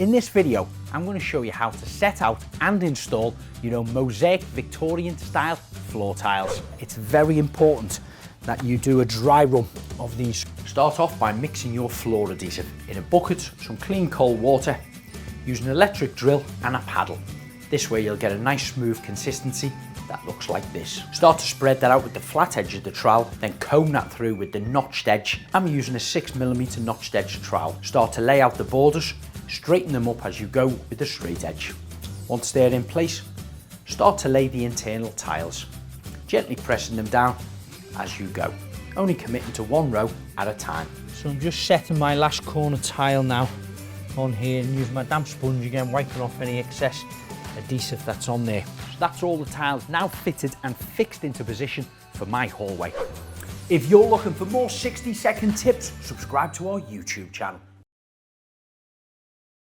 In this video, I'm going to show you how to set out and install mosaic Victorian style floor tiles. It's very important that you do a dry run of these. Start off by mixing your floor adhesive in a bucket, some clean cold water, use an electric drill and a paddle. This way you'll get a nice smooth consistency that looks like this. Start to spread that out with the flat edge of the trowel, then comb that through with the notched edge. I'm using a 6mm notched edge trowel. Start to lay out the borders, straighten them up as you go with the straight edge. Once they're in place, start to lay the internal tiles, gently pressing them down as you go, only committing to one row at a time. So I'm just setting my last corner tile now on here and using my damp sponge again, wiping off any excess adhesive that's on there. So that's all the tiles now fitted and fixed into position for my hallway. If you're looking for more 60-second tips, subscribe to our YouTube channel.